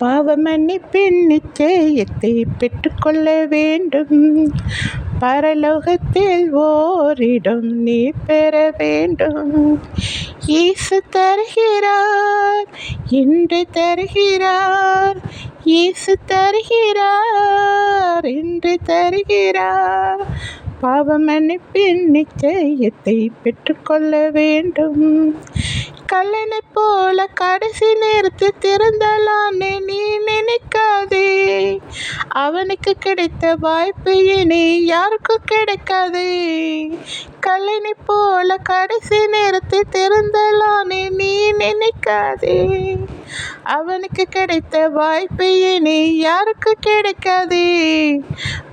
பாவ மன்னிப்பின் நிச்சயத்தை பெற்றுக்கொள்ள வேண்டும். பரலோகத்தில் ஓரிடம் நீ பெற வேண்டும். இயேசு தருகிறார், இன்று தருகிறார். இயேசு தருகிறார், இன்று தருகிறார். பாவ மன்னிப்பின் நிச்சயத்தை பெற்றுக்கொள்ள வேண்டும். கல்லனை போல கடைசி நேரத்தில் திறந்தலான்னு நீ நினைக்காதே. அவனுக்கு கிடைத்த வாய்ப்பு இனி யாருக்கும் கிடைக்காது. கல்லனை போல கடைசி நேரத்தில் திறந்தலான்னு நீ நினைக்காதே. அவனுக்கு கிடைத்த வாய்ப்பு இனி யாருக்கு கிடைக்காது.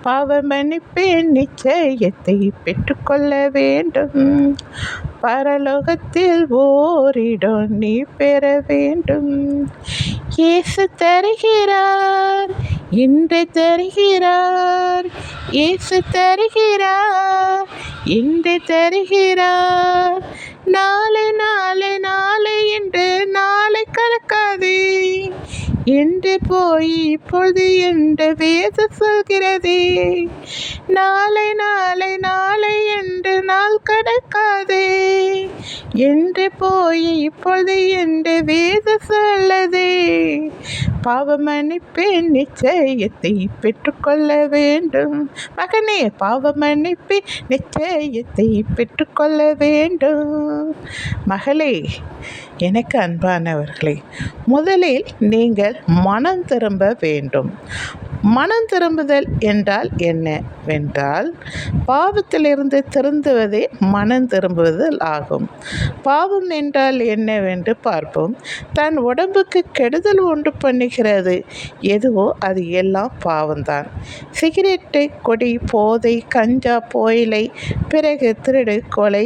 பாவ மன்னிப்பின் நிச்சயத்தை பெற்றுக்கொள்ள வேண்டும். பரலோகத்தில் ஓரிடம் நீ பெற வேண்டும். இயேசு தருகிறார், இன்று தருகிறார். இயேசு தருகிறார், இன்று தருகிறார். நாளை நாளை நாளை என்று நாளை கலக்காது. என்று போய் இப்பொழுது என்ற வேதம் சொல்கிறது. நாளை நாளை நாளை என்று நாள் கடக்காது. என்று போய் இப்பொழுது என்ற வேதம் சொல்லது. பாவ மன்னிப்பின் நிச்சயத்தை பெற்றுக்கொள்ள வேண்டும். மகனே, பாவ மன்னிப்பின் நிச்சயத்தை பெற்றுக்கொள்ள வேண்டும். மகளே, எனக்கு அன்பானவர்களே, முதலில் நீங்கள் மனம் திரும்ப வேண்டும். மனம் திரும்புதல் என்றால் என்னவென்றால், பாவத்திலிருந்து திருந்துவதே மனம் திரும்புதல் ஆகும். பாவம் என்றால் என்னவென்று பார்ப்போம். தன் உடம்புக்கு கெடுதல் உண்டு பண்ணுகிறது எதுவோ அது எல்லாம் பாவம்தான். சிகரெட்டு, கொடி, போதை, கஞ்சா, புகையிலை, பிறகு திருடு, கொலை,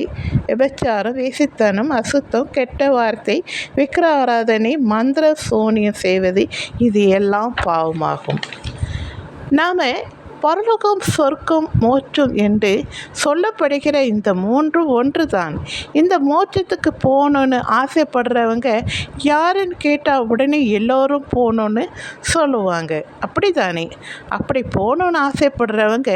விபச்சாரம், வேசித்தனம், அசுத்தம், கெட்ட வார்த்தை, விக்கிர ஆராதனை, மந்திர சூனியம் செய்வது, இது எல்லாம் பாவமாகும். நாம் பரலோகம், சொர்க்கம், மோட்சம் என்று சொல்லப்படுகிற இந்த மூன்றும் ஒன்று தான். இந்த மோட்சத்துக்கு போகணுன்னு ஆசைப்படுறவங்க யாருன்னு கேட்டால் உடனே எல்லோரும் போகணுன்னு சொல்லுவாங்க. அப்படி தானே? அப்படி போகணுன்னு ஆசைப்படுறவங்க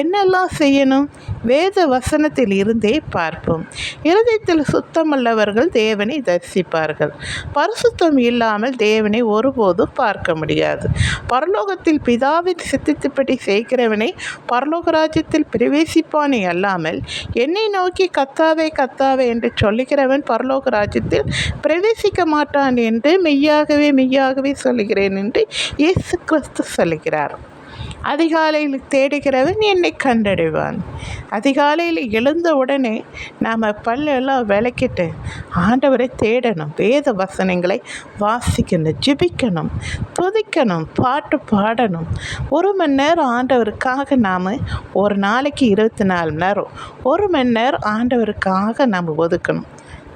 என்னெல்லாம் செய்யணும்? வேத வசனத்தில் இருந்தே பார்ப்போம். இருதயத்தில் சுத்தமுள்ளவர்கள் தேவனை தரிசிப்பார்கள். பரிசுத்தம் இல்லாமல் தேவனை ஒருபோதும் பார்க்க முடியாது. பரலோகத்தில் பிதாவின் சித்தத்தின்படி செய்கிறவனை பரலோக ராஜ்யத்தில் பிரவேசிப்பானே அல்லாமல் என்னை நோக்கி கர்த்தாவே கர்த்தாவே என்று சொல்லுகிறவன் பரலோக ராஜ்யத்தில் பிரவேசிக்க மாட்டான் என்று மெய்யாகவே மெய்யாகவே சொல்லுகிறேன் என்று இயேசு கிறிஸ்து சொல்லுகிறார். அதிகாலையில் தேடுகிறவன் என்னை கண்டடைவான். அதிகாலையில் எழுந்த உடனே நாம் பல்லெல்லாம் விளக்கிட்டு ஆண்டவரை தேடணும். வேத வசனங்களை வாசிக்கணும், ஜெபிக்கணும், துதிக்கணும், பாட்டு பாடணும். 1 மணி நேரம் ஆண்டவருக்காக நாம் ஒரு நாளைக்கு 24 மணி நேரம் 1 மணி நேரம் ஆண்டவருக்காக நாம் ஒதுக்கணும்.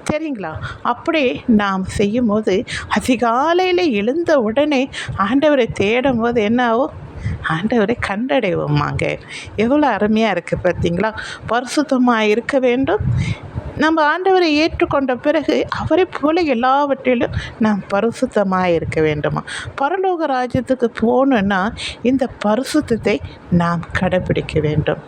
சரிங்களா? அப்படி நாம் செய்யும்போது அதிகாலையில் எழுந்த உடனே ஆண்டவரை தேடும் போது என்ன ஆகும்? ஆண்டவரை கண்டடைவோமாங்க. எவ்வளோ அருமையாக இருக்குது பார்த்தீங்களா? பரிசுத்தமாக இருக்க வேண்டும். நம்ம ஆண்டவரை ஏற்றுக்கொண்ட பிறகு அவரை போல எல்லாவற்றிலும் நாம் பரிசுத்தமாக இருக்க வேண்டுமா? பரலோக ராஜ்யத்துக்கு போகணுன்னா இந்த பரிசுத்தத்தை நாம் கடைப்பிடிக்க வேண்டும்.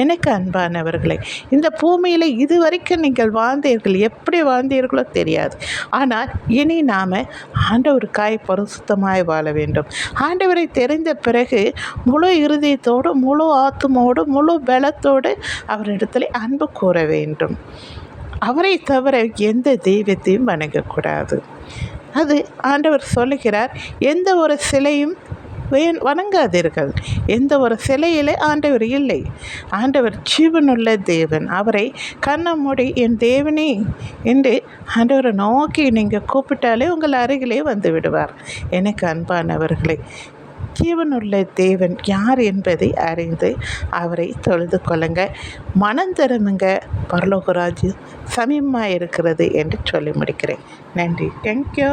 எனக்கு அன்பானவர்களே, இந்த பூமியில் இதுவரைக்கும் நீங்கள் வாழ்ந்தீர்கள், எப்படி வாழ்ந்தீர்களோ தெரியாது. ஆனால் இனி நாம் ஆண்டவருக்காய் பரிசுத்தமாய் வாழ வேண்டும். ஆண்டவரை தெரிந்த பிறகு முழு இருதயத்தோடு, முழு ஆத்துமோடு, முழு பலத்தோடு அவரிடத்தில் அன்பு கூற வேண்டும். அவரை தவிர எந்த தெய்வத்தையும் வணங்கக்கூடாது. அது ஆண்டவர் சொல்லுகிறார். எந்த ஒரு சிலையும் வணங்காதீர்கள். எந்த ஒரு சிலையிலே ஆண்டவர் இல்லை. ஆண்டவர் ஜீவனுள்ள தேவன். அவரை கண்ண மூடி என் தேவனே என்று ஆண்டவரை நோக்கி நீங்கள் கூப்பிட்டாலே உங்கள் அருகிலே வந்து விடுவார். எனக்கு அன்பானவர்களே, ஜீவனுள்ள தேவன் யார் என்பதை அறிந்து அவரை தொழுது கொள்ளுங்க. மனம் திரும்புங்க. பரலோக ராஜ்யம் சமீபமாக இருக்கிறது என்று சொல்லி முடிக்கிறேன். நன்றி. தேங்க்யூ.